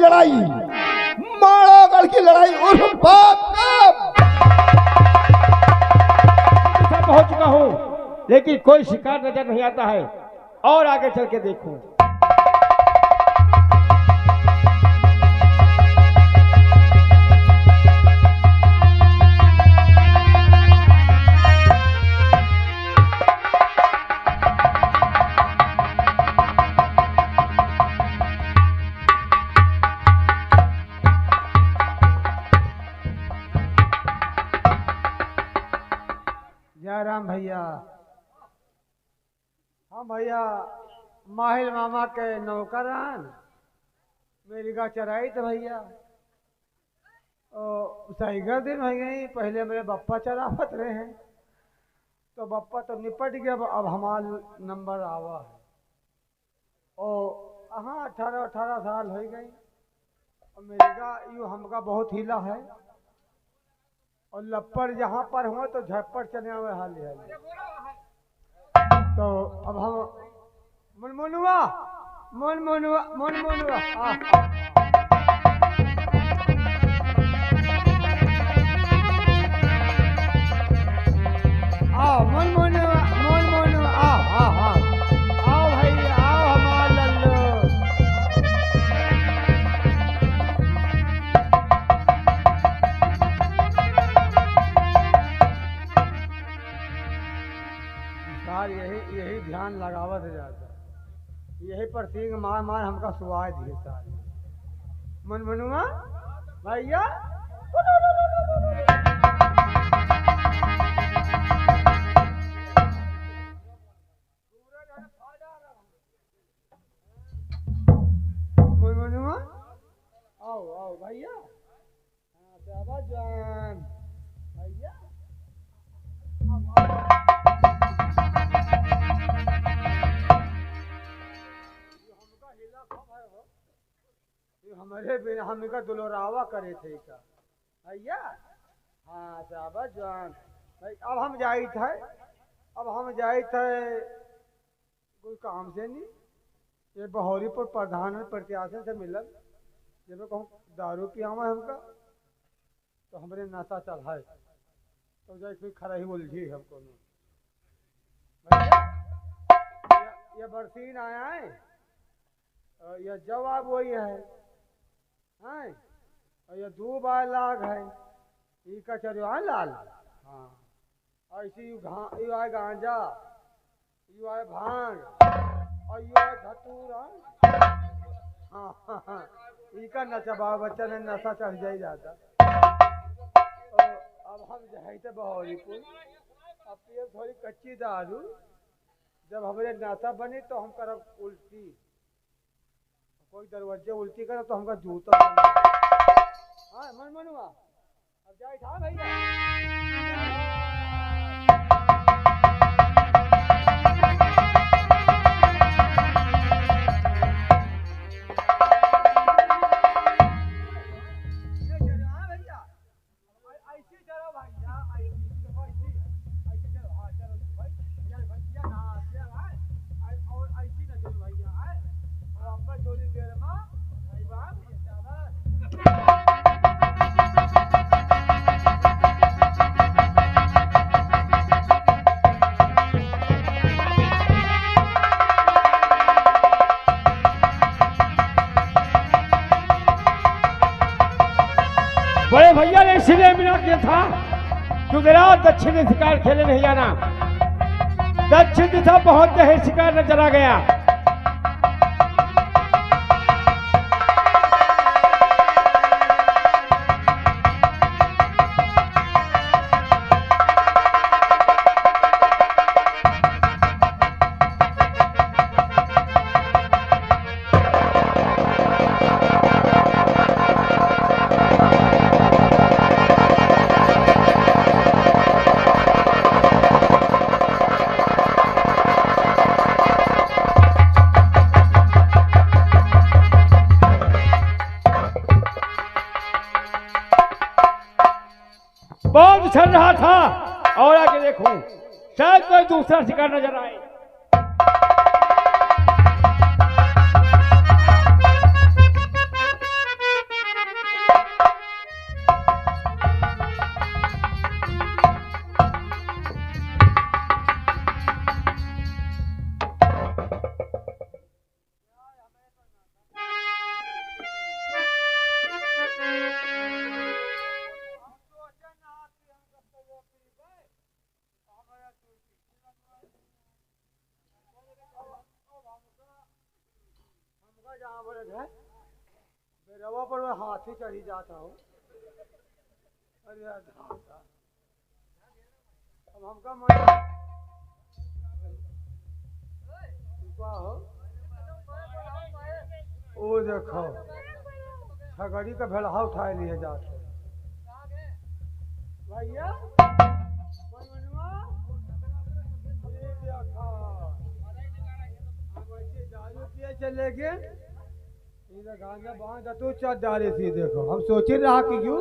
लड़ाई, माड़ागढ़ की लड़ाई उर्फ बाप कब पहुंच चुका हूँ, लेकिन कोई शिकार नजर नहीं आता है। और आगे चल के देखूं। जयराम भैया, हाँ भैया, माहिल मामा के नौकरान मेरी का चराई तो भैया सही कर दिन हो गई। पहले मेरे बप्पा चरावत रहे हैं, तो बप्पा तो निपट गया, अब हमारा नंबर आवा है। और हाँ 18 साल हो गई, और मेरी का यूँ हमका बहुत हिला है। और लप्पर जहाँ पर हो तो झप्पड़ चले हुए हाली हाली। तो अब हम मुनमुनुआ मुनमुनुआ मुनमुनुआ आओ मुनमुनुआ मुनमुनुआ आओ आओ भैया आओ हमार लल्लू। यही ध्यान लगावत जाता, यही पर सिंह मार मार हमका सुवाय दिए सारे। मुनमुनुआ भैया मुनमुनुआ आओ आओ भैया, जान भैया हमारे बिना हमका दुलोरावा करे थे का भैया। हाँ साहब जान भाई, अब हम जाई थे, कोई काम से नहीं, ये बहौरीपुर प्रधान में प्रत्याशन से मिलल। जब कहूँ दारू पियावा हमका, तो हमारे नशा चल है, तो जाए कोई खरा ही उलझी हमको। ये बरसीन आया है, यह जवाब वही है, हैं? और ये 2 बार लाग है, ई का चरिया लाल। हाँ ऐसी यू आए गांजा, यू आए भांग, और यू आए धतूरा। हाँ ई का नशा बच्चा ने नशा चढ़ जाई जाता। तो अब हम जाए थे बहौरीपुर, अब ये थोड़ी कच्ची दारू, जब हमारे नशा बनी तो हम करब उल्टी। कोई दरवाजे उल्टी करे तो हमका जूता। हाँ मनमुनुआ अब जाए था भैया। बड़े भैया ने इसलिए मिला किया था गुजरात दक्षिणी शिकार खेले नहीं जाना। दक्षिण दिशा पहुंचते ही शिकार नजर आ गया। बहुत चल रहा था, और आगे देखूं शायद कोई दूसरा शिकार नजर आए। मरद है बेरवा पर मैं हाथी चढ़ी जाता हूँ। अरे यार धाता अब हमका मन हो ओ देखो छगड़ी का भेड़हा उठाए लिए जाते भैया मनमनुआ ये देखो हम ऐसे दारू पिए चले गए इधर गांजा बांध तू चल डाले थी देखो हम सोच रहा कि क्यों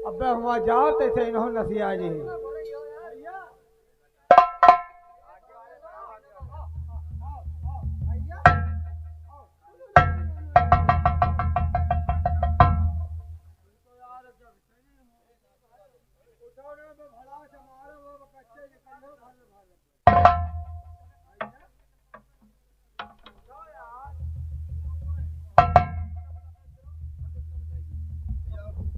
अब हम वहाँ जाओ तो ऐसे इन्होंने नसिया जी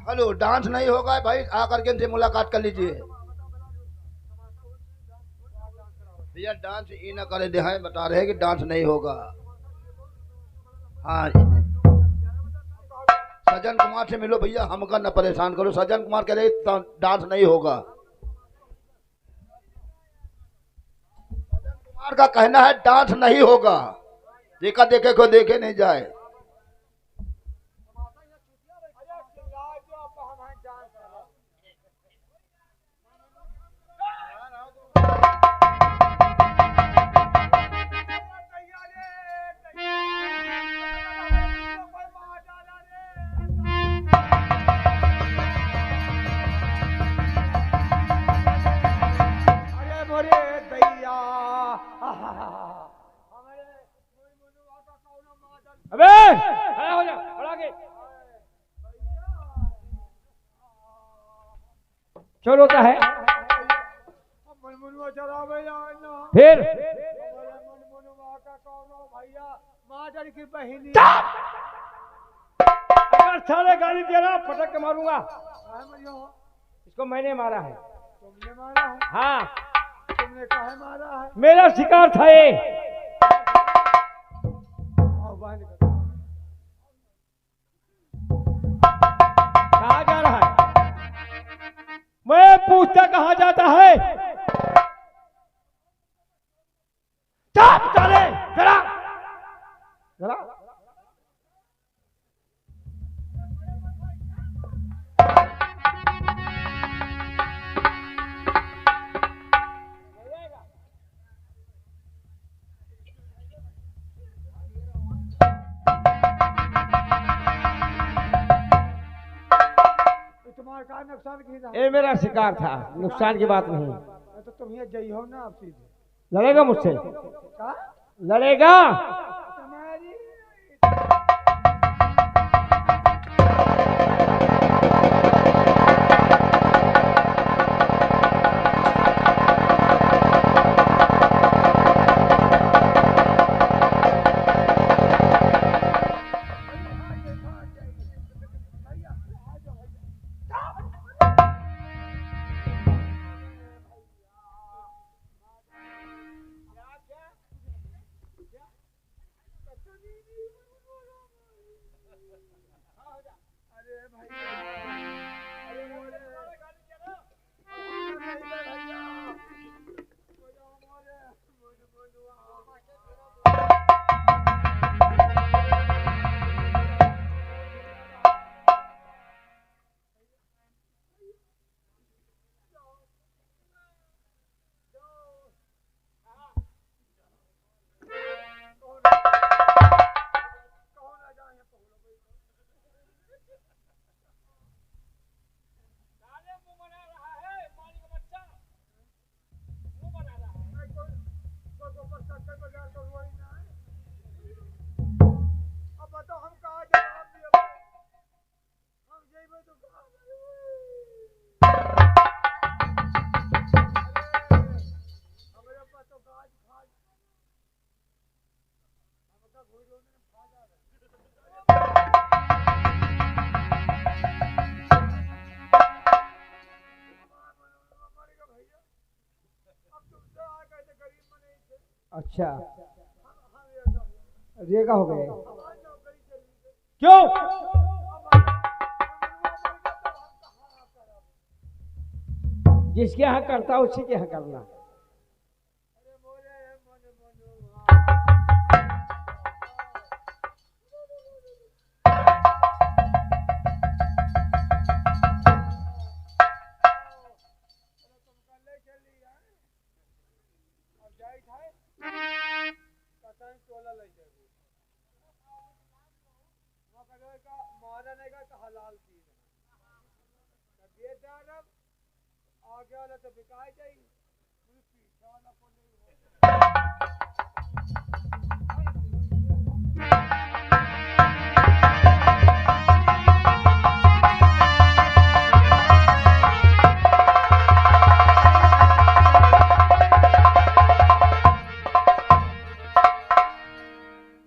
हेलो, डांस नहीं होगा भाई, आकर के इनसे मुलाकात कर लीजिए। भैया डांस ये ना करे दे हैं, बता रहे हैं कि डांस नहीं होगा। हाँ सज्जन कुमार से मिलो भैया, हमका न परेशान करो। सज्जन कुमार कह रहे डांस नहीं होगा। सज्जन कुमार का कहना है डांस नहीं होगा। देखा देखे को देखे नहीं जाए। अबे खड़ा हो जा, खड़ा के क्यों रोता है? मनमुनुआ चला भैया फिर मनमुनुआ का कौनो भैया मादर की बहिनी अगर साले गाली दे रहा पटक के मारूंगा। इसको मैंने मारा है। तुमने मारा है? हाँ तुमने काहे मारा है? मेरा शिकार था ये। कहाँ जा रहा है? मैं पूछता कहाँ जाता है? चुप चले जरा जरा। तुम्हारा का नुकसान की था? ये मेरा शिकार था, नुकसान की बात नहीं। तो तुम ये जई हो ना आप सीधे लड़ेगा मुझसे? का लड़ेगा? तुम्हारी अच्छा रेगा हो गए। क्यों? जिसके यहाँ करता उसी के यहाँ करना। आगे वाला तो बिकाई जाएगी।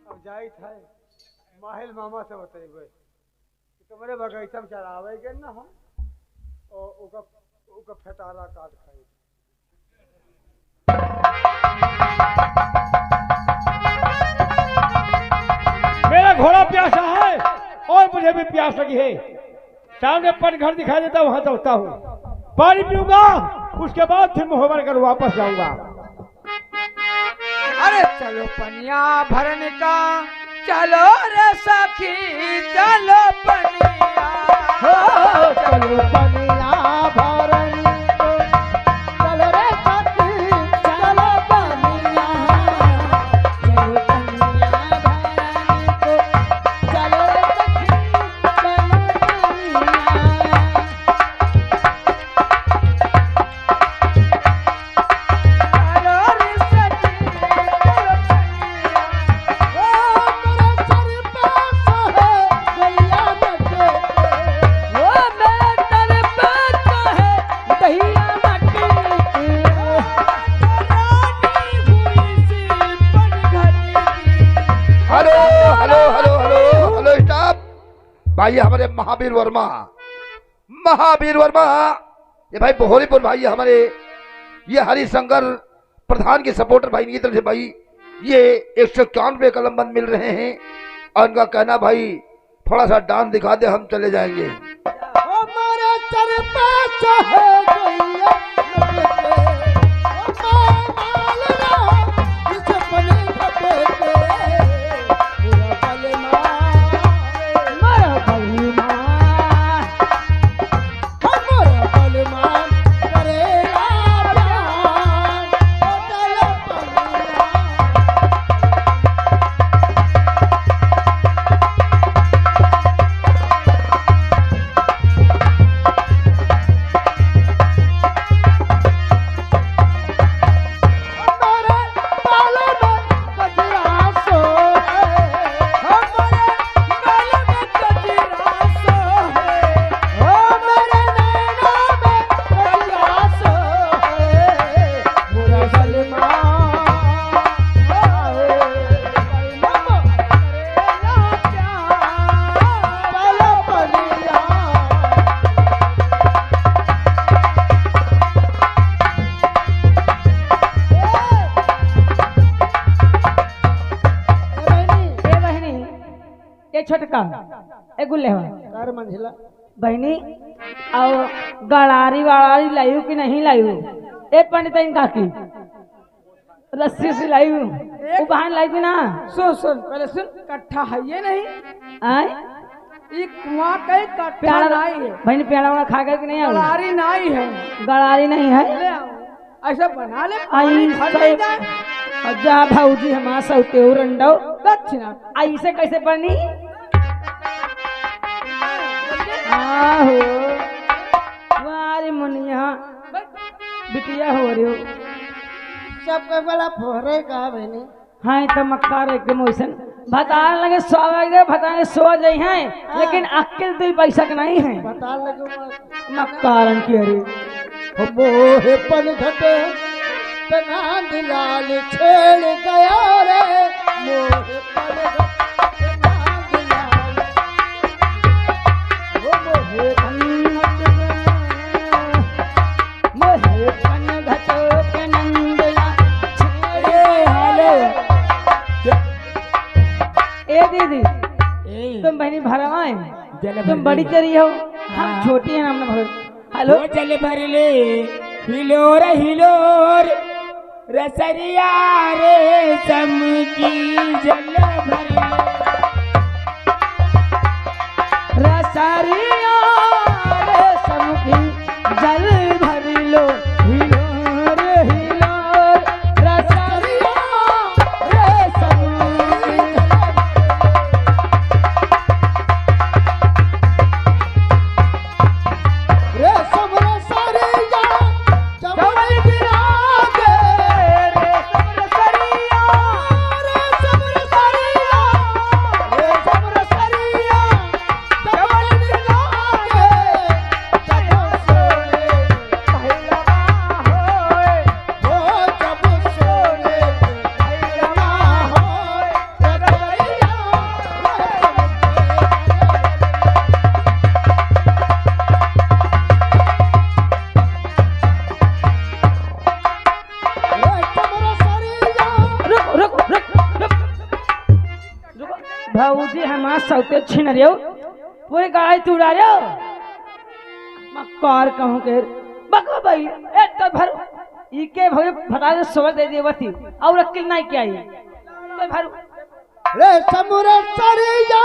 अब जाई था माहिल मामा से बताइए कि तुम्हारे बगीचा में चरावे के ना हम और उका फटारा काट खाई। मेरा घोड़ा प्यासा है और मुझे भी प्यास लगी है। सामने पटघर दिखाई देता वहां चलता हूँ, पानी पीऊंगा, उसके बाद फिर मुहब्बत कर वापस जाऊंगा। अरे चलो पनिया भरने का, चलो रे सखी चलो पनिया, चलो पनिया भरनी को, चलो रे सखी चलो पनिया, चलो पनिया भरनी को, चलो रे सखी चलो पनिया। चलो रे सखी चलो पनिया, ओ मेरा सर पास है गैया मटे, ओ मेरा तर पे तो है दहिया मटे, रानी हुई सी पनघटी की। Hello hello hello hello hello stop. भाई हमारे महावीर वर्मा, महावीर वर्मा, ये भाई बोहरीपुर भाई हमारे, ये हरिशंकर प्रधान के सपोर्टर भाई की तरफ से भाई ये 151 रुपये कलम बंद मिल रहे हैं और उनका कहना भाई थोड़ा सा डांस दिखा दे हम चले जाएंगे। ओ मेरा सर पास है गैया मटे, ओ माल रहा इस पने घटे, मेरा बलमा मेरा बलमा, मेरा बलमा करेला प्यार, ओ चलो पनिया। हमारे बालों में गजरा सो है, हमारे गल में गजरा सो है, ओ मेरे नैना में गजरा सो है, मेरा बलमा बलमा करेला प्यार, चलो पनिया। ए बहनी, ए छोटका, ए गुल्ले हो कर मंझिला बहनी, और गड़ारी वाड़ी लायू कि नहीं लायू? ए पंडित काकी रस्सी से लायू, वो बहन लाई कि ना? सुन सुन पहले सुन, कट्ठा है ये नहीं, आय ये कुआं का ही कट्ठा प्याड़ा नहीं है, बहनी, प्याड़ा वाला खा गए कि नहीं? आओ गलारी नहीं है, गड़ारी नहीं है। ले आओ ऐसा बना ले, आई पानी भर ले जाए। जा भाऊजी हमारा सौते हो रंडो, दक्षिणा ऐसे कैसे बनी? आहो वारी मुनिया बिटिया हो रही हो, सबके बड़ा फोरे का बहनी। हाँ तो मक्का रे के मोशन भतान लगे सो दे, भतान सो जाई हैं, लेकिन अक्ल तो पैसा का नहीं है। बता लगो मक्कारन की अरे हो मोहे पन घटे तना दिलाल छेड़ गया रे, मोहे पन घटे तना दिलाल, वो मोहे पन घटो के नंदला छेड़े हाले। ए दीदी, तुम बहनी भरवाए जल तुम बड़ी चरी हो हम छोटी हैं हमने भर हेलो जल भर ले हिलोर हिलोर रसरिया रे सम की जल भर ले रसरिया रे समुखी जल भर लो हिलोर हिलोर रसरिया रे समुखी रे समर सरिया चमन गिरागे रे समर सरिया रे समर सरिया रे समर सरिया चमन गिरागे जब सोने पहलवा होए हो जब सोने पहलवा होए रसरिया रे समर सरिया रुक रुक रुक रुक भाऊजी हमारा सौते छीन रहे हो पूरी गाड़ी तू उड़ा रहे हो मैं कार कहूँ के बको भाई ए तो भर इके भाई फटा दे सोच दे दिए बती और अकेले नहीं क्या ये तो भर रे समर सरिया